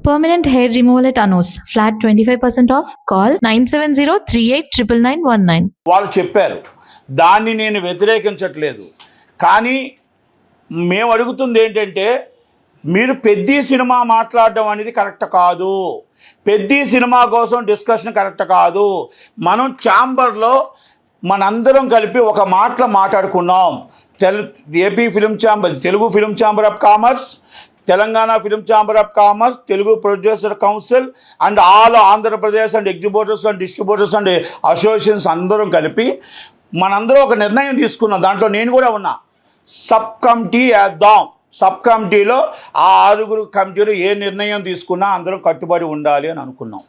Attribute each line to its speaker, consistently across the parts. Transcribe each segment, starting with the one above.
Speaker 1: Permanent hair removal at Anos. Flat 25% off. Call 970-389919.
Speaker 2: వాళ్ళు చెప్పారు, దాన్ని నేను వ్యతిరేకించట్లేదు. కానీ మేము అడుగుతుంది ఏంటంటే, మీరు పెద్ద సినిమా మాట్లాడడం అనేది కరెక్ట్ కాదు. పెద్ద సినిమా కోసం డిస్కషన్ కరెక్ట్ కాదు. మనం ఛాంబర్లో మనందరం కలిపి ఒక మాట్లాడుకున్నాం. AP film chamber, Telugu film chamber of commerce, Telangana film chamber of commerce, Telugu producer council and all Andhra Pradesh and exhibitors and distributors and associations అందరం కలిపి మనందరం ఒక నిర్ణయం తీసుకున్నాం. దాంట్లో నేను కూడా ఉన్నా. సబ్ కమిటీ వేద్దాం. సబ్ కమిటీలో ఆ 6 కమిటీలు ఏ నిర్ణయం తీసుకున్నా అందరం కట్టుబడి ఉండాలి అని అనుకున్నాం.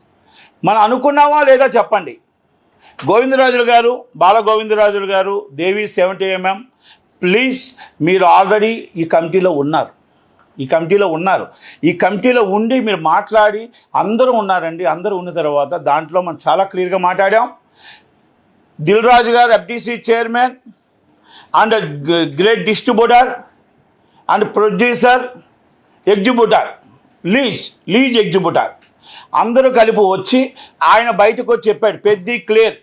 Speaker 2: మనం అనుకున్నామా లేదా చెప్పండి. గోవిందరాజులు గారు, బాలగోవిందరాజులు గారు, దేవి 70mm, ప్లీజ్, మీరు ఆల్రెడీ ఈ కమిటీలో ఉన్నారు. ఈ కమిటీలో ఉండి మీరు మాట్లాడి అందరూ ఉన్నారండి. అందరూ ఉన్న తర్వాత దాంట్లో మనం చాలా క్లియర్గా మాట్లాడాం. దిల్ రాజు గారు FDC chairman and great distributor and producer, exhibitor, lease exhibitor అందరూ కలిపి వచ్చి ఆయన బయటకు వచ్చి చెప్పాడు. పెద్ద క్లియర్.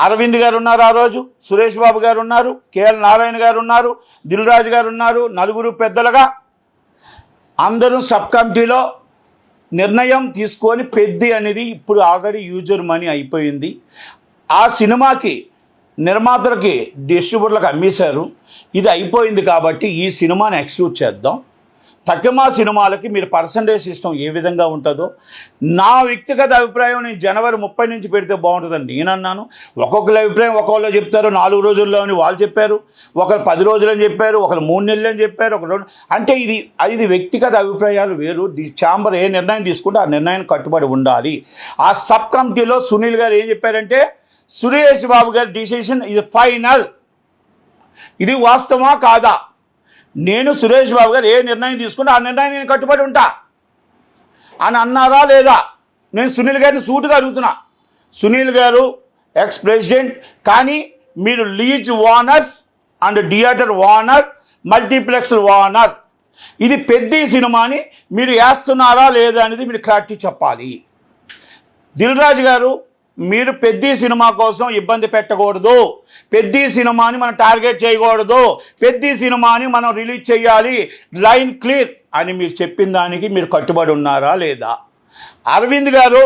Speaker 2: అరవింద్ గారు ఉన్నారు, ఆ రోజు సురేష్ బాబు గారు ఉన్నారు, కేఎల్ నారాయణ గారు ఉన్నారు, దిల్ రాజు గారు ఉన్నారు. 4 పెద్దలుగా అందరూ సబ్ కమిటీలో నిర్ణయం తీసుకొని పెద్ద అనేది ఇప్పుడు ఆల్రెడీ యూజర్ మనీ అయిపోయింది. ఆ సినిమాకి నిర్మాతలకి డిస్ట్రిబ్యూటర్లకు అమ్మేశారు. ఇది అయిపోయింది కాబట్టి ఈ సినిమాని ఎక్స్క్యూట్ చేద్దాం. తక్కువ సినిమాలకి మీరు పర్సంటేజ్ సిస్టమ్ ఏ విధంగా ఉంటుందో నా వ్యక్తిగత అభిప్రాయం, నేను జనవరి 30 నుంచి పెడితే బాగుంటుందని నేను అన్నాను. ఒక్కొక్కరి అభిప్రాయం ఒక్కొక్కరు చెప్తారు. 4 రోజుల్లో అని వాళ్ళు చెప్పారు, ఒకరు 10 రోజులని చెప్పారు, ఒకరు 3 నెలలు అని చెప్పారు, ఒకరు అంటే ఇది వ్యక్తిగత అభిప్రాయాలు వేరు. ఛాంబర్ ఏ నిర్ణయం తీసుకుంటే ఆ నిర్ణయానికి కట్టుబడి ఉండాలి. ఆ సబ్ కమిటీలో సునీల్ గారు ఏం చెప్పారంటే, సురేష్ బాబు గారి డిసిషన్ ఇది ఫైనల్. ఇది వాస్తవమా కాదా? నేను సురేష్ బాబు గారు ఏ నిర్ణయం తీసుకుంటే ఆ నిర్ణయం నేను కట్టుబడి ఉంటా అని అన్నారా లేదా? నేను సునీల్ గారిని సూటుగా అడుగుతున్నా. సునీల్ గారు ఎక్స్ ప్రెసిడెంట్, కానీ మీరు lease owners and theatre owner, multiplex owner, ఇది పెద్ద సినిమాని మీరు వేస్తున్నారా లేదా అనేది మీరు క్లారిటీ చెప్పాలి. దిల్ రాజు గారు, మీరు పెద్ద సినిమా కోసం ఇబ్బంది పెట్టకూడదు, పెద్ద సినిమాని మనం టార్గెట్ చేయకూడదు, పెద్ద సినిమాని మనం రిలీజ్ చేయాలి, లైన్ క్లియర్ అని మీరు చెప్పిన దానికి మీరు కట్టుబడి ఉన్నారా లేదా? అరవింద్ గారు,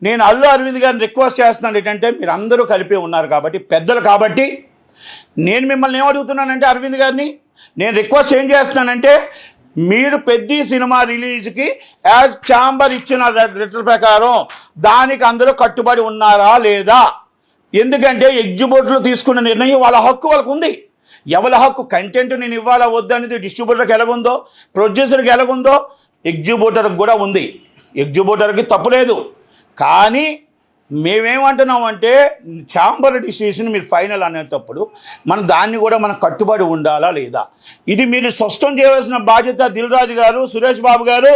Speaker 2: నేను అరవింద్ గారిని రిక్వెస్ట్ చేస్తున్నాను ఏంటంటే, మీరు అందరూ కలిపి ఉన్నారు కాబట్టి, పెద్దలు కాబట్టి, నేను మిమ్మల్ని ఏమడుగుతున్నానంటే అరవింద్ గారిని నేను రిక్వెస్ట్ ఏం చేస్తున్నానంటే, మీరు పెద్ద సినిమా రిలీజ్కి యాజ్ ఛాంబర్ ఇచ్చిన లెటర్ ప్రకారం దానికి అందరూ కట్టుబడి ఉన్నారా లేదా? ఎందుకంటే ఎగ్జిబ్యూటర్లు తీసుకున్న నిర్ణయం వాళ్ళ హక్కు వాళ్ళకు ఉంది. ఎవరి హక్కు కంటెంట్ నేను ఇవ్వాలా వద్దనేది డిస్ట్రిబ్యూటర్కి ఎలాగుందో, ప్రొడ్యూసర్కి ఎలాగుందో, ఎగ్జిబ్యూటర్కి కూడా ఉంది. ఎగ్జిబ్యూటర్కి తప్పు లేదు. కానీ మేమేమంటున్నామంటే, ఛాంబర్ డిసిషన్ మీరు ఫైనల్ అనేటప్పుడు మనం దాన్ని కూడా మనం కట్టుబడి ఉండాలా లేదా? ఇది మీరు స్పష్టం చేయవలసిన బాధ్యత దిల్ రాజు గారు, సురేష్ బాబు గారు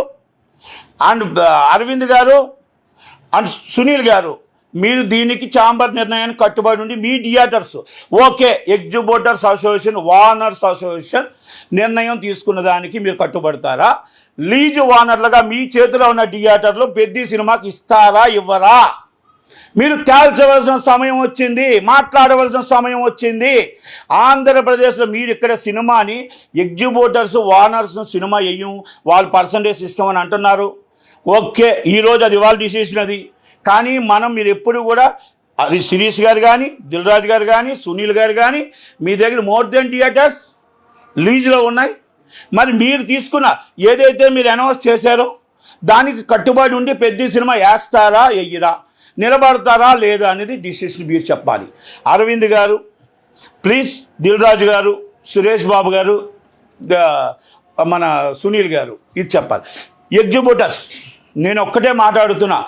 Speaker 2: అండ్ అరవింద్ గారు అండ్ సునీల్ గారు, మీరు దీనికి ఛాంబర్ నిర్ణయానికి కట్టుబడి ఉండి మీ theatres okay, exhibitors association, owners association నిర్ణయం తీసుకున్న దానికి మీరు కట్టుబడతారా? లీజ్ ఓనర్లుగా మీ చేతిలో ఉన్న థియేటర్లు పెద్ద సినిమాకి ఇస్తారా ఇవ్వరా? మీరు తేల్చవలసిన సమయం వచ్చింది, మాట్లాడవలసిన సమయం వచ్చింది. ఆంధ్రప్రదేశ్లో మీరు ఇక్కడ సినిమాని ఎగ్జిబ్యూటర్స్, ఓనర్స్ సినిమా వేయం, వాళ్ళు పర్సంటేజ్ సిస్టమ్ అని అంటున్నారు. ఓకే, ఈరోజు అది వాళ్ళ డిసిషన్ అది. కానీ మీరు ఎప్పుడు కూడా అది శిరీష్ గారు కానీ, దిల్ రాజు గారు కానీ, సునీల్ గారు కానీ, మీ దగ్గర మోర్ దెన్ థియేటర్స్ లీజ్లో ఉన్నాయి. మరి మీరు తీసుకున్న ఏదైతే మీరు అనౌన్స్ చేశారో దానికి కట్టుబడి ఉండి పెద్ద సినిమా వేస్తారా వెయ్యరా, నిలబడతారా లేదా అనేది డిసిషన్ మీరు చెప్పాలి. అరవింద్ గారు ప్లీజ్, దిల్ రాజు గారు, సురేష్ బాబు గారు, మన సునీల్ గారు ఇది చెప్పాలి. ఎగ్జిబ్యూటర్స్, నేను ఒక్కటే మాట్లాడుతున్నా,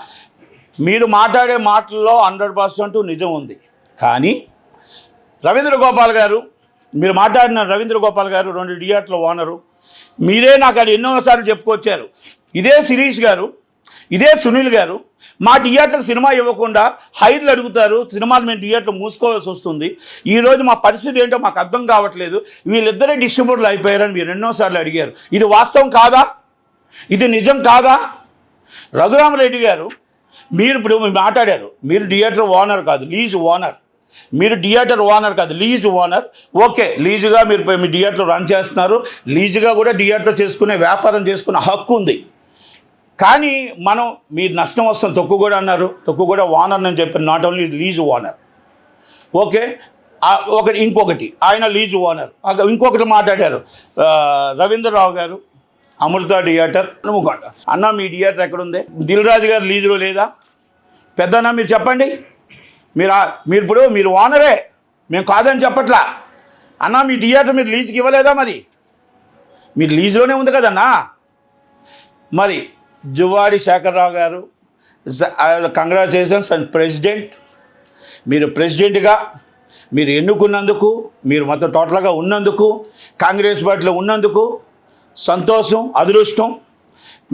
Speaker 2: మీరు మాట్లాడే మాటల్లో 100% నిజం ఉంది. కానీ రవీంద్ర గోపాల్ గారు, మీరు మాట్లాడిన రవీంద్ర గోపాల్ గారు 2 థియేటర్ల ఓనరు, మీరే నాకు అది ఎన్నోసార్లు చెప్పుకొచ్చారు. ఇదే శిరీష్ గారు, ఇదే సునీల్ గారు మా థియేటర్కి సినిమా ఇవ్వకుండా హైర్లు అడుగుతారు, సినిమాలు మేము థియేటర్లు మూసుకోవాల్సి వస్తుంది. ఈరోజు మా పరిస్థితి ఏంటో మాకు అర్థం కావట్లేదు, వీళ్ళిద్దరే డిస్ట్రిబ్యూటర్లు అయిపోయారని మీరు ఎన్నోసార్లు అడిగారు. ఇది వాస్తవం కాదా? ఇది నిజం కాదా? రఘురామరెడ్డి గారు మీరు ఇప్పుడు మాట్లాడారు, మీరు థియేటర్ ఓనర్ కాదు, లీజ్ ఓనర్. మీరు థియేటర్ ఓనర్ కాదు, లీజ్ ఓనర్. ఓకే, లీజుగా మీరు మీ థియేటర్ రన్ చేస్తున్నారు, లీజుగా కూడా థియేటర్ చేసుకునే వ్యాపారం చేసుకునే హక్కు ఉంది. కానీ మనం మీరు నష్టం వస్తుంది, తొక్కు కూడా అన్నారు, తొక్కు కూడా ఓనర్ అని చెప్పారు, not only lease owner. Okay, ఇంకొకటి ఆయన లీజ్ ఓనర్. ఇంకొకటి మాట్లాడారు రవీంద్రరావు గారు, అమృత థియేటర్ అనుకోండి. అన్న మీ థియేటర్ ఎక్కడుంది? దిల్ రాజు గారు లీజులో లేదా? పెద్దన్న మీరు చెప్పండి. మీరు ఓనరే, మేము కాదని చెప్పట్లా. అన్న మీ థియేటర్ మీరు లీజుకి ఇవ్వలేదా? మరి మీరు లీజులోనే ఉంది కదన్నా. మరి జువ్వాడి శేఖర్రావు గారు, కంగ్రాచులేషన్స్ అండ్ ప్రెసిడెంట్. మీరు ప్రెసిడెంట్గా మీరు ఎన్నుకున్నందుకు, మీరు మొత్తం టోటల్గా ఉన్నందుకు, కాంగ్రెస్ పార్టీలో ఉన్నందుకు సంతోషం, అదృష్టం.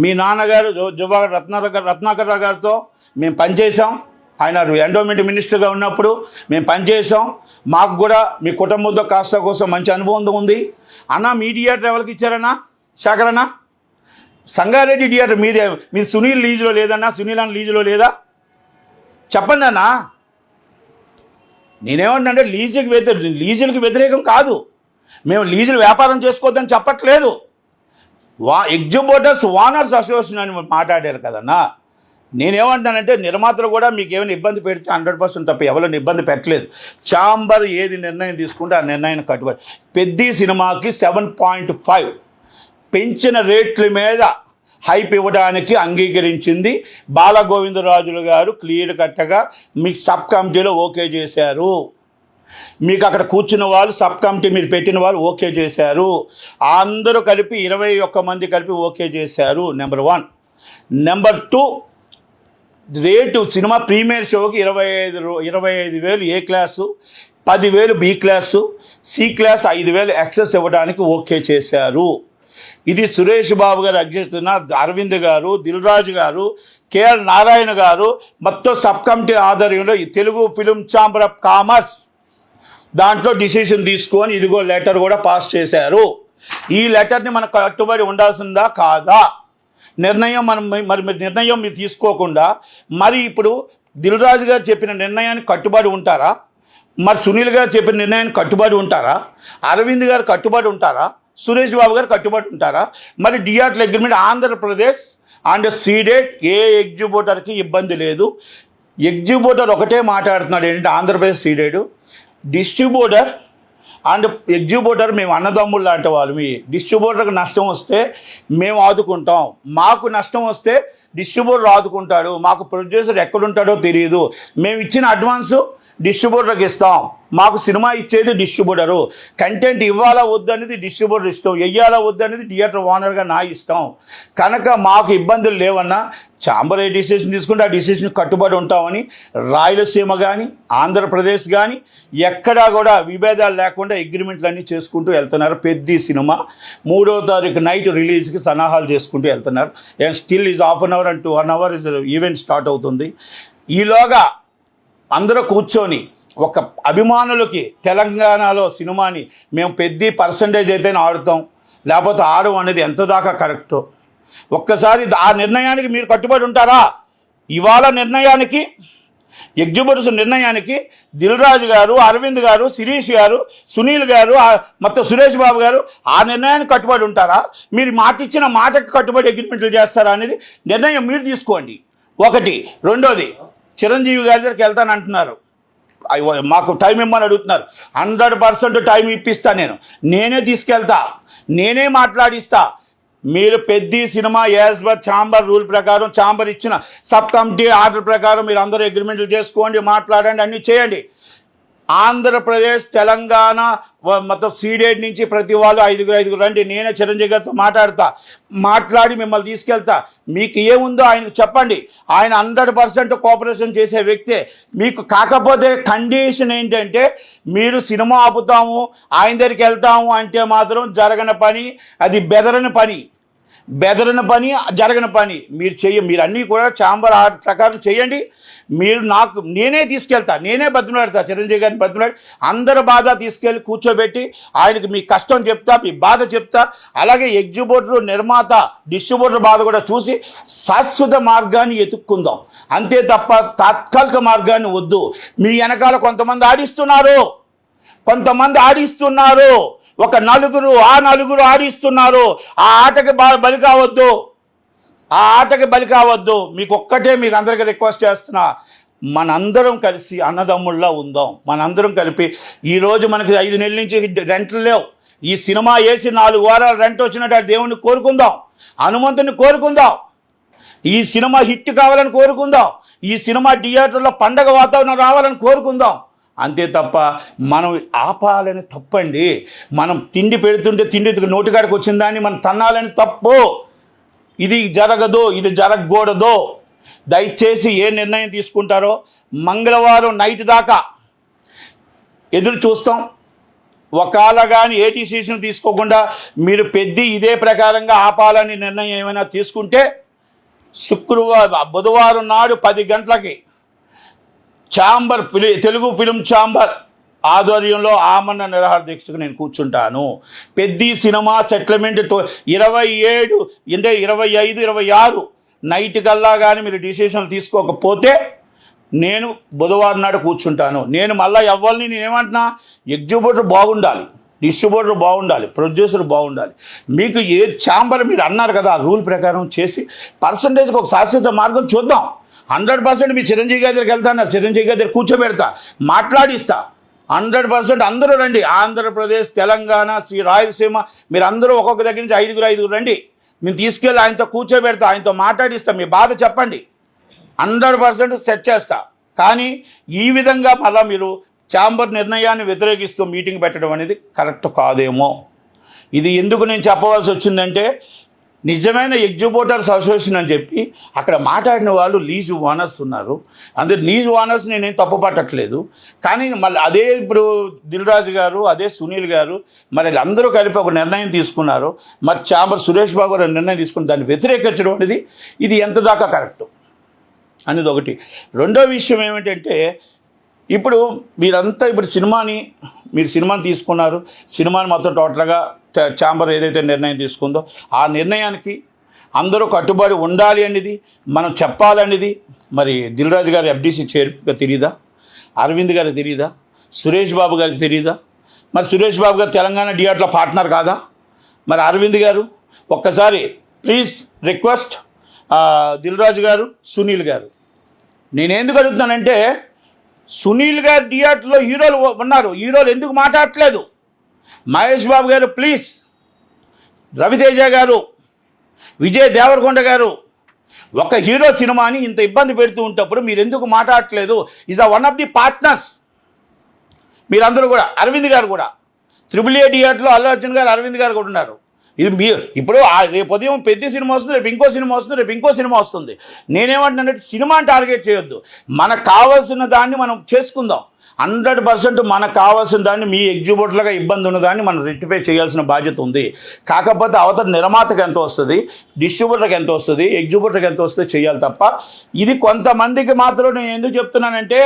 Speaker 2: మీ నాన్నగారు జువ్వాడి రత్నాకర్ రావు గారితో మేము పనిచేసాం. ఆయన ఎండోమెంట్ మినిస్టర్గా ఉన్నప్పుడు మేము పనిచేసాం. మాకు కూడా మీ కుటుంబంతో కాస్త కోసం మంచి అనుభవం ఉంది. అన్న మీ థియేటర్ ఎవరికి ఇచ్చారన్నా? శేఖర్ అన్న, సంగారెడ్డి థియేటర్ మీది సునీల్ లీజులో లేదన్నా? సునీల్ అన్న లీజులో లేదా? చెప్పండి అన్న. నేనేమంటే లీజులకి వ్యతిరేకం కాదు, మేము లీజులు వ్యాపారం చేసుకోవద్దని చెప్పట్లేదు. ఎగ్జిబిటర్స్ ఓనర్స్ అసోసియేషన్ అని మాట్లాడారు కదన్నా. నేనేమంటానంటే నిర్మాతలు కూడా మీకు ఏమైనా ఇబ్బంది పెడితే 100% తప్ప ఎవరైనా ఇబ్బంది పెట్టలేదు. ఛాంబర్ ఏది నిర్ణయం తీసుకుంటే ఆ నిర్ణయాన్ని కట్టుబడి పెద్ద సినిమాకి 7.5 పెంచిన రేట్ల మీద హైప్ ఇవ్వడానికి అంగీకరించింది. బాలగోవిందరాజులు గారు క్లియర్ కట్గా మీకు సబ్ కమిటీలో ఓకే చేశారు. మీకు అక్కడ కూర్చున్న వాళ్ళు సబ్ కమిటీ మీరు పెట్టిన వాళ్ళు ఓకే చేశారు. అందరూ కలిపి 21 మంది కలిపి ఓకే చేశారు. Number 1. Number 2, rate cinema premiere షోకి 25,000 A class, 10,000 B class, C class 5,000 access ఇవ్వడానికి ఓకే చేశారు. ఇది సురేష్ బాబు గారు అధ్యక్షతన అరవింద్ గారు, దిల్ రాజు గారు, కేఎల్ నారాయణ గారు మొత్తం సబ్ కమిటీ ఆధ్వర్యంలో ఈ Telugu film chamber of commerce దాంట్లో డిసిషన్ తీసుకొని ఇదిగో లెటర్ కూడా పాస్ చేశారు. ఈ లెటర్ని మనకు కట్టుబడి ఉండాల్సిందా కాదా? నిర్ణయం నిర్ణయం మీరు తీసుకోకుండా మరి ఇప్పుడు దిల్ రాజు గారు చెప్పిన నిర్ణయానికి కట్టుబడి ఉంటారా? మరి సునీల్ గారు చెప్పిన నిర్ణయానికి కట్టుబడి ఉంటారా? అరవింద్ గారు కట్టుబడి ఉంటారా? సురేష్ బాబు గారు కట్టుబడి ఉంటారా? మరి theatre agreement Andhra Pradesh and Ceded ఏ ఎగ్జిబిటర్కి ఇబ్బంది లేదు. ఎగ్జిబిటర్ ఒకటే మాట్లాడుతున్నాడు ఏంటంటే Andhra Pradesh Ceded distributor and exhibitor మేము అన్నదమ్ముళ్ళు లాంటి వాళ్ళు. మీ డిస్ట్రిబ్యూటర్కి నష్టం వస్తే మేము ఆదుకుంటాం, మాకు నష్టం వస్తే డిస్ట్రిబ్యూటర్ ఆదుకుంటాడు. మాకు ప్రొడ్యూసర్ ఎక్కడుంటాడో తెలియదు. మేము ఇచ్చిన అడ్వాన్సు డిస్ట్రిబ్యూటర్కి ఇస్తాం. మాకు సినిమా ఇచ్చేది డిస్ట్రిబ్యూటరు. కంటెంట్ ఇవ్వాలా వద్దు అనేది డిస్ట్రిబ్యూటర్ ఇష్టం, వెయ్యాలా వద్దు అనేది థియేటర్ ఓనర్గా నా ఇష్టం. కనుక మాకు ఇబ్బందులు లేవన్నా ఛాంబర్ ఏ డిసిషన్ తీసుకుంటే ఆ డిసిషన్ కట్టుబడి ఉంటామని రాయలసీమ కానీ ఆంధ్రప్రదేశ్ కానీ ఎక్కడా కూడా విభేదాలు లేకుండా అగ్రిమెంట్లు అన్నీ చేసుకుంటూ వెళ్తున్నారు. పెద్ద సినిమా 3వ తారీఖు నైట్ రిలీజ్కి సన్నాహాలు చేసుకుంటూ వెళ్తున్నారు. Still is 1/2 hour and 1 hour event start అవుతుంది. ఈలోగా అందరూ కూర్చొని ఒక అభిమానులకి తెలంగాణలో సినిమాని మేము పెద్ద పర్సంటేజ్ అయితే ఆడుతాం, లేకపోతే ఆడం అనేది ఎంత దాకా కరెక్టో ఒక్కసారి ఆ నిర్ణయానికి మీరు కట్టుబడి ఉంటారా? ఇవాళ నిర్ణయానికి ఎగ్జిబిటర్స్ నిర్ణయానికి దిల్ రాజు గారు, అరవింద్ గారు, శిరీష్ గారు, సునీల్ గారు, మొత్తం సురేష్ బాబు గారు ఆ నిర్ణయానికి కట్టుబడి ఉంటారా? మీరు మాట ఇచ్చిన మాటకి కట్టుబడి అగ్రిమెంట్లు చేస్తారా అనేది నిర్ణయం మీరు తీసుకోండి. ఒకటి. రెండోది, చిరంజీవి గారి దగ్గరికి వెళ్తానంటున్నారు, మాకు టైం ఇమ్మని అడుగుతున్నారు. 100% టైం ఇప్పిస్తా, నేనే తీసుకెళ్తా, నేనే మాట్లాడిస్తా. మీరు పెద్ద cinema as per chamber rule ప్రకారం ఛాంబర్ ఇచ్చిన సబ్ కమిటీ ఆర్డర్ ప్రకారం మీరు అందరూ అగ్రిమెంట్లు చేసుకోండి, మాట్లాడండి, అన్నీ చేయండి. ఆంధ్రప్రదేశ్ తెలంగాణ మొత్తం సీడెడ్ నుంచి ప్రతి వాళ్ళు 5 రండి, నేనే చిరంజీవి గారితో మాట్లాడి మిమ్మల్ని తీసుకెళ్తా. మీకు ఏముందో ఆయనకు చెప్పండి. ఆయన 100% కోఆపరేషన్ చేసే వ్యక్తే. మీకు కాకపోతే కండిషన్ ఏంటంటే మీరు సినిమా ఆపుతాము, ఆయన దగ్గరికి వెళ్తాము అంటే మాత్రం జరగని పని, అది బెదరని పని. బెదరని పని జరగని పని మీరు అన్నీ కూడా ఛాంబర్ ఆర్ట్ ప్రకారం చేయండి. నేనే తీసుకెళ్తా, నేనే బతిమలాడతా, చిరంజీవి గారిని బతిమలాడి అందరి బాధ తీసుకెళ్ళి కూర్చోబెట్టి ఆయనకి మీ కష్టం చెప్తా, మీ బాధ చెప్తా. అలాగే ఎగ్జిబ్యూటర్, నిర్మాత, డిస్ట్రిబ్యూటర్ బాధ కూడా చూసి శాశ్వత మార్గాన్ని ఎతుక్కుందాం. అంతే తప్ప తాత్కాలిక మార్గాన్ని వద్దు. మీ వెనకాల కొంతమంది ఆడిస్తున్నారు, ఒక నలుగురు ఆడిస్తున్నారు. ఆ ఆటకి బలి కావద్దు. మీకు అందరికీ రిక్వెస్ట్ చేస్తున్నా, మనందరం కలిసి అన్నదమ్ముళ్ళ ఉందాం. మనందరం కలిపి ఈరోజు మనకి 5 నెలల నుంచి రెంట్లు లేవు. ఈ సినిమా వేసి 4 వారాలు రెంట్ వచ్చినట్టు దేవుణ్ణి కోరుకుందాం, హనుమంతుని కోరుకుందాం. ఈ సినిమా హిట్ కావాలని కోరుకుందాం. ఈ సినిమా థియేటర్లో పండగ వాతావరణం రావాలని కోరుకుందాం. అంతే తప్ప మనం ఆపాలని తప్పండి. మనం తిండి పెడుతుంటే తిండి నోటికాడికి వచ్చిన దాన్ని మనం తన్నాలని తప్పు. ఇది జరగదు, ఇది జరగకూడదు. దయచేసి ఏ నిర్ణయం తీసుకుంటారో మంగళవారం నైట్ దాకా ఎదురు చూస్తాం. ఒకవేళ కానీ ఏ డిసిషన్ తీసుకోకుండా మీరు ఇదే ప్రకారంగా ఆపాలని నిర్ణయం ఏమైనా తీసుకుంటే బుధవారం నాడు 10 గంటలకి తెలుగు ఫిలిం ఛాంబర్ ఆధ్వర్యంలో ఆమరణ నిరాహార దీక్షకు నేను కూర్చుంటాను. పెద్ద సినిమా సెటిల్మెంట్ 27 అంటే 25, 26 నైట్ కల్లా కానీ మీరు డిసిషన్లు తీసుకోకపోతే నేను బుధవారం నాడు కూర్చుంటాను. నేను మళ్ళీ ఎవరిని నేనేమంటున్నా, ఎగ్జిబ్యూటర్ బాగుండాలి, డిస్ట్రిబ్యూటర్ బాగుండాలి, ప్రొడ్యూసర్ బాగుండాలి. మీకు ఏ ఛాంబర్ మీరు అన్నారు కదా, ఆ రూల్ ప్రకారం చేసి పర్సంటేజ్కి ఒక శాశ్వత మార్గం చూద్దాం. 100% మీ చిరంజీవి గారి దగ్గరికి వెళ్తాను, చిరంజీవి గారి దగ్గర కూర్చోబెడతా, మాట్లాడిస్తా. 100% అందరూ రండి. ఆంధ్రప్రదేశ్, తెలంగాణ, రాయలసీమ మీరు అందరూ ఒక్కొక్క దగ్గర నుంచి 5 రండి. నేను తీసుకెళ్ళి ఆయనతో కూర్చోబెడతా, ఆయనతో మాట్లాడిస్తా, మీ బాధ చెప్పండి. 100% సెట్ చేస్తా. కానీ ఈ విధంగా మళ్ళీ మీరు ఛాంబర్ నిర్ణయాన్ని వ్యతిరేకిస్తూ మీటింగ్ పెట్టడం అనేది కరెక్ట్ కాదేమో. ఇది ఎందుకు నేను చెప్పవలసి వచ్చిందంటే, నిజమైన ఎగ్జిబ్యూటర్స్ అసోసియేషన్ అని చెప్పి అక్కడ మాట్లాడిన వాళ్ళు లీజ్ ఓనర్స్ ఉన్నారు. అందుకే లీజ్ ఓనర్స్ నేనేం తప్పు పట్టట్లేదు. కానీ మళ్ళీ అదే ఇప్పుడు దిల్ రాజు గారు, అదే సునీల్ గారు, మరి అందరూ కలిపి ఒక నిర్ణయం తీసుకున్నారు. మరి ఛాంబర్ సురేష్ బాబు గారు నిర్ణయం తీసుకుని దాన్ని వ్యతిరేకించడం అనేది ఇది ఎంత దాకా కరెక్ట్ అనేది ఒకటి. రెండో విషయం ఏమిటంటే, ఇప్పుడు మీరంతా మీరు సినిమాని తీసుకున్నారు. సినిమాని మొత్తం టోటల్గా ఛాంబర్ ఏదైతే నిర్ణయం తీసుకుందో ఆ నిర్ణయానికి అందరూ కట్టుబడి ఉండాలి అనేది మనం చెప్పాలనేది మరి దిల్ రాజు గారు FDC చైర్మన్గా తెలియదా? అరవింద్ గారికి తెలియదా? సురేష్ బాబు గారికి తెలియదా? మరి సురేష్ బాబు గారు తెలంగాణ థియేటర్లో పార్ట్నర్ కాదా? మరి అరవింద్ గారు ఒక్కసారి ప్లీజ్ రిక్వెస్ట్ దిల్ రాజు గారు, సునీల్ గారు, నేనెందుకు అడుగుతున్నానంటే, సునీల్ గారు థియేటర్లో హీరోలు ఉన్నారు, హీరోలు ఎందుకు మాట్లాడట్లేదు? మహేష్ బాబు గారు ప్లీజ్, రవితేజ గారు, విజయ్ దేవరకొండ గారు, ఒక హీరో సినిమాని ఇంత ఇబ్బంది పెడుతూ ఉంటప్పుడు మీరు ఎందుకు మాట్లాడట్లేదు? Is one of the partners మీరందరూ కూడా. అరవింద్ గారు కూడా AAA థియేటర్లో అల్లు అర్జున్ గారు, అరవింద్ గారు కూడా ఉన్నారు. ఇది ఇప్పుడు రేపు ఉదయం పెద్ద సినిమా వస్తుంది, రేపు ఇంకో సినిమా వస్తుంది, రేపు ఇంకో సినిమా వస్తుంది. నేనేమంటున్నానంటే, సినిమాని టార్గెట్ చేయొద్దు. మనకు కావాల్సిన దాన్ని మనం చేసుకుందాం. 100% మనకు కావాల్సిన దాన్ని మీ ఎగ్జిబ్యూటర్లుగా ఇబ్బంది ఉన్నదాన్ని మనం రెక్టిఫై చేయాల్సిన బాధ్యత ఉంది. కాకపోతే అవతల నిర్మాతకు ఎంత వస్తుంది, డిస్ట్రిబ్యూటర్కి ఎంత వస్తుంది, ఎగ్జిబ్యూటర్కి ఎంత వస్తుంది చేయాలి తప్ప, ఇది కొంతమందికి మాత్రం నేను ఎందుకు చెప్తున్నానంటే,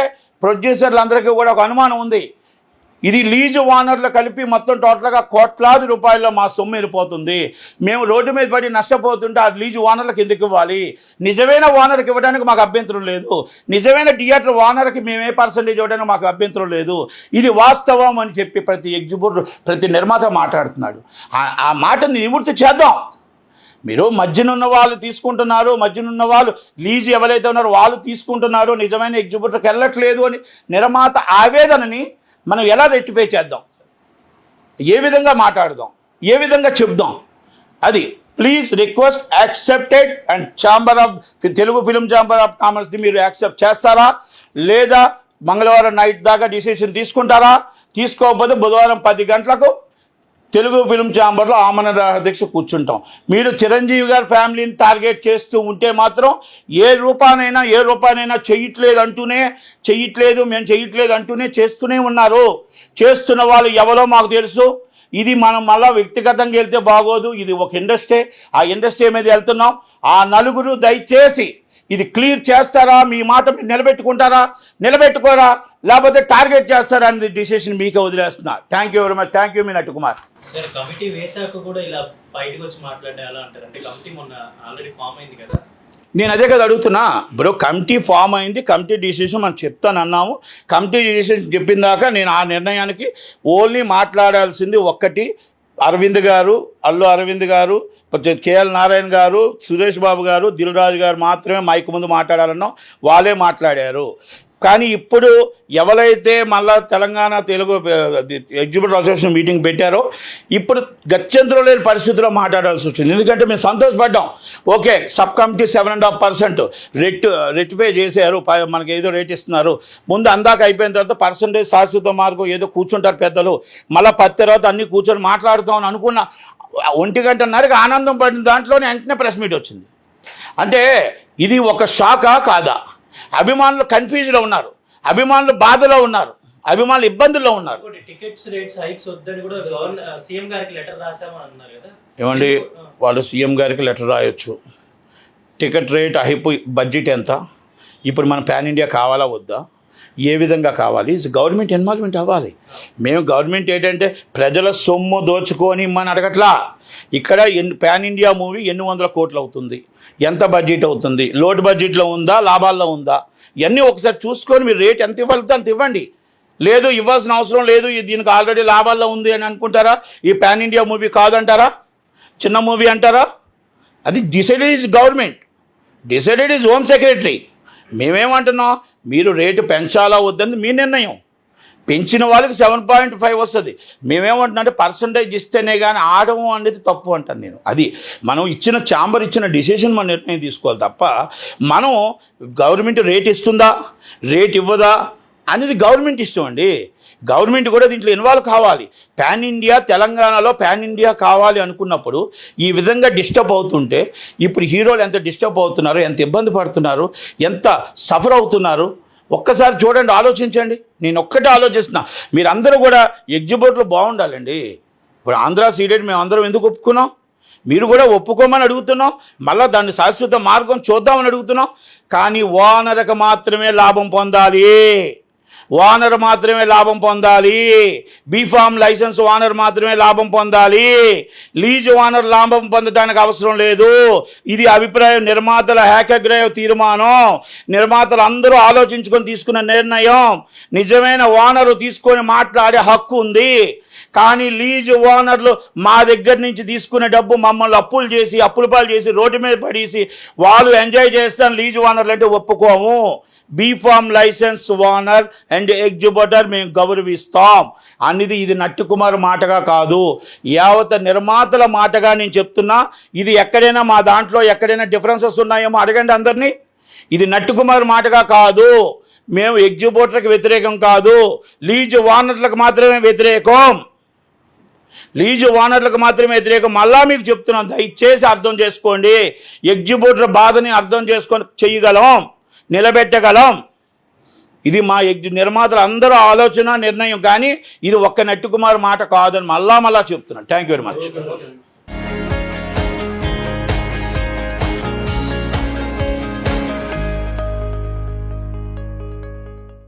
Speaker 2: ప్రొడ్యూసర్లందరికీ కూడా ఒక అనుమానం ఉంది. ఇది లీజు ఓనర్లు కలిపి మొత్తం టోటల్గా కోట్లాది రూపాయల్లో మా సొమ్ము వెళ్ళిపోతుంది. మేము రోడ్డు మీద పడి నష్టపోతుంటే ఆ లీజు ఓనర్లకు ఎందుకు ఇవ్వాలి? నిజమైన ఓనర్కి ఇవ్వడానికి మాకు అభ్యంతరం లేదు. నిజమైన థియేటర్ ఓనర్కి మేమే పర్సంటేజ్ ఇవ్వడానికి మాకు అభ్యంతరం లేదు. ఇది వాస్తవం అని చెప్పి ప్రతి ఎగ్జిబ్యూటర్, ప్రతి నిర్మాత మాట్లాడుతున్నాడు. ఆ మాటని నివృత్తి చేద్దాం. మీరు మధ్యనున్న వాళ్ళు తీసుకుంటున్నారు, మధ్యనున్న వాళ్ళు లీజు ఎవరైతే ఉన్నారో వాళ్ళు తీసుకుంటున్నారు, నిజమైన ఎగ్జిబ్యూటర్కి వెళ్ళట్లేదు అని నిర్మాత ఆవేదనని మనం ఎలా రెక్టిఫై చేద్దాం, ఏ విధంగా మాట్లాడదాం, ఏ విధంగా చెప్దాం, అది please request accepted. And Telugu film chamber of కామర్స్ది మీరు యాక్సెప్ట్ చేస్తారా, లేదా మంగళవారం నైట్ దాకా డిసిషన్ తీసుకుంటారా? తీసుకోకపోతే బుధవారం 10 గంటలకు తెలుగు ఫిలిం ఛాంబర్లో ఆమరణ నిరాహార దీక్ష కూర్చుంటాం. మీరు చిరంజీవి గారి ఫ్యామిలీని టార్గెట్ చేస్తూ ఉంటే మాత్రం ఏ రూపాయనైనా చెయ్యట్లేదు మేము చెయ్యట్లేదు అంటూనే చేస్తూనే ఉన్నారు. చేస్తున్న వాళ్ళు ఎవరో మాకు తెలుసు. ఇది మనం మళ్ళీ వ్యక్తిగతంగా వెళ్తే బాగోదు. ఇది ఒక ఇండస్ట్రీ, ఆ ఇండస్ట్రీ మీద వెళ్తున్నాం. ఆ నలుగురు దయచేసి ఇది క్లియర్ చేస్తారా, మీ మాట మీరు నిలబెట్టుకోరా, లేకపోతే టార్గెట్ చేస్తారా అనేది డిసిషన్ మీకే వదిలేస్తున్నా. Thank you very much. Thank you మీ నట్టు కుమార్.
Speaker 3: సార్ కమిటీ వేసాక కూడా ఇలా బయటకు వచ్చి మాట్లాడే అలా అంటారు అంటే కమిటీ మొన్న ఆల్రెడీ ఫామ్ అయింది కదా.
Speaker 2: నేను అదే కదా అడుగుతున్నా బ్రో. కమిటీ ఫామ్ అయింది, కమిటీ డిసిషన్ మనం చెప్తానన్నాము. కమిటీ డిసిషన్ చెప్పిన దాకా నేను ఆ నిర్ణయానికి ఓన్లీ మాట్లాడాల్సింది ఒక్కటి, అరవింద్ గారు, అల్లు అరవింద్ గారు, కేఎల్ నారాయణ గారు, సురేష్ బాబు గారు, దిల్ రాజు గారు మాత్రమే మైక్ ముందు మాట్లాడాలన్నాం. వాళ్ళే మాట్లాడారు. కానీ ఇప్పుడు ఎవరైతే మళ్ళా Telangana Telugu exhibitor association meeting పెట్టారో ఇప్పుడు గత్యంతరం లేని పరిస్థితిలో మాట్లాడాల్సి వచ్చింది. ఎందుకంటే మేము సంతోషపడ్డాం. ఓకే, సబ్ కమిటీ 7.5% రెక్టిఫై చేశారు, మనకి ఏదో రేట్ ఇస్తున్నారు. ముందు అందాక అయిపోయిన తర్వాత పర్సంటేజ్ శాశ్వత మార్గం ఏదో కూర్చుంటారు పెద్దలు, మళ్ళీ 10 తర్వాత అన్నీ కూర్చొని మాట్లాడుతామని అనుకున్న 1 గంటన్నరకి ఆనందం పడిన దాంట్లోనే వెంటనే ప్రెస్ మీట్ వచ్చింది. అంటే ఇది ఒక షాకా కాదా? అభిమానులు కన్ఫ్యూజ్లో ఉన్నారు, అభిమానులు బాధలో ఉన్నారు, అభిమానులు ఇబ్బందుల్లో ఉన్నారు.
Speaker 3: టికెట్స్ రేట్స్ హైక్స్ వద్దని కూడా సీఎం గారికి లెటర్ రాసామని అన్నారు కదా.
Speaker 2: ఏమండి, వాళ్ళు సీఎం గారికి లెటర్ రాయొచ్చు. టికెట్ రేట్ హైప్, బడ్జెట్ ఎంత, ఇప్పుడు మన పాన్ ఇండియా కావాలా వద్దా, ఏ విధంగా కావాలి, గవర్నమెంట్ ఇన్వాల్వ్మెంట్ అవ్వాలి. మేము గవర్నమెంట్ ఏంటంటే ప్రజల సొమ్ము దోచుకొని ఇమ్మని అడగట్లా. ఇక్కడ పాన్ ఇండియా మూవీ ఎన్ని వందల కోట్లు అవుతుంది, ఎంత బడ్జెట్ అవుతుంది, లోటు బడ్జెట్లో ఉందా, లాభాల్లో ఉందా, ఇవన్నీ ఒకసారి చూసుకొని మీరు రేట్ ఎంత ఇవ్వాలి అంత ఇవ్వండి. లేదు ఇవ్వాల్సిన అవసరం లేదు, దీనికి ఆల్రెడీ లాభాల్లో ఉంది అని అనుకుంటారా? ఈ పాన్ ఇండియా మూవీ కాదంటారా, చిన్న మూవీ అంటారా? అది decided is government, decided is home secretary. మేమేమంటున్నాం, మీరు రేటు పెంచాలా వద్దని మీ నిర్ణయం. పెంచిన వాళ్ళకి 7.5 వస్తుంది. మేమేమంటున్నా అంటే పర్సంటేజ్ ఇస్తేనే కానీ ఆడము అనేది తప్పు అంటాను నేను. అది మనం ఇచ్చిన ఛాంబర్ ఇచ్చిన డిసిషన్ మన నిర్ణయం తీసుకోవాలి తప్ప మనం గవర్నమెంట్ రేట్ ఇస్తుందా రేట్ ఇవ్వదా అనేది గవర్నమెంట్ ఇష్టం అండి. గవర్నమెంట్ కూడా దీంట్లో ఇన్వాల్వ్ కావాలి. పాన్ ఇండియా, తెలంగాణలో పాన్ ఇండియా కావాలి అనుకున్నప్పుడు ఈ విధంగా డిస్టర్బ్ అవుతుంటే ఇప్పుడు హీరోలు ఎంత డిస్టర్బ్ అవుతున్నారు, ఎంత ఇబ్బంది పడుతున్నారు, ఎంత సఫర్ అవుతున్నారు ఒక్కసారి చూడండి, ఆలోచించండి. నేను ఒక్కటే ఆలోచిస్తున్నా, మీరందరూ కూడా ఎగ్జిబిటర్లు బాగుండాలండి. ఇప్పుడు ఆంధ్ర సీడెడ్ మేము అందరం ఎందుకు ఒప్పుకున్నాం, మీరు కూడా ఒప్పుకోమని అడుగుతున్నాం. మళ్ళీ దాన్ని శాశ్వత మార్గం చూద్దామని అడుగుతున్నాం. కానీ ఓనర్కి మాత్రమే లాభం పొందాలి, ఓనర్ మాత్రమే లాభం పొందాలి. బీఫామ్ లైసెన్స్ ఓనర్ మాత్రమే లాభం పొందాలి. లీజ్ ఓనర్ లాభం పొందడానికి అవసరం లేదు. ఇది అభిప్రాయం, నిర్మాతల ఏకగ్రీవ తీర్మానం, నిర్మాతలు అందరూ ఆలోచించుకొని తీసుకున్న నిర్ణయం. నిజమైన ఓనరు తీసుకొని మాట్లాడే హక్కు ఉంది. కానీ లీజ్ ఓనర్లు మా దగ్గర నుంచి తీసుకునే డబ్బు మమ్మల్ని అప్పుల పాలు చేసి రోడ్డు మీద పడేసి వాళ్ళు ఎంజాయ్ చేస్తాను లీజ్ ఓనర్లు అంటే ఒప్పుకోము. B form licence owner and exhibitor మేము గౌరవిస్తాం అనేది ఇది నట్టు కుమార్ మాటగా కాదు, యావత్ నిర్మాతల మాటగా నేను చెప్తున్నా. ఇది ఎక్కడైనా మా దాంట్లో ఎక్కడైనా డిఫరెన్సెస్ ఉన్నాయేమో అడగండి అందరినీ. ఇది నట్టు కుమార్ మాటగా కాదు. మేము ఎగ్జిబిటర్కి వ్యతిరేకం కాదు, లీజ్ ఓనర్లకు మాత్రమే వ్యతిరేకం, లీజు ఓనర్లకు మాత్రమే వ్యతిరేకం. మళ్ళా మీకు చెప్తున్నాం, దయచేసి అర్థం చేసుకోండి. ఎగ్జిబిటర్ బాధని అర్థం చేసుకొని చేయగలం, నిలబెట్టగలం. ఇది మా నిర్మాతలు అందరూ ఆలోచన నిర్ణయం. కానీ ఇది ఒక్క నట్టు కుమార్ మాట కాదని మళ్ళా చెప్తున్నాను. Thank you very much.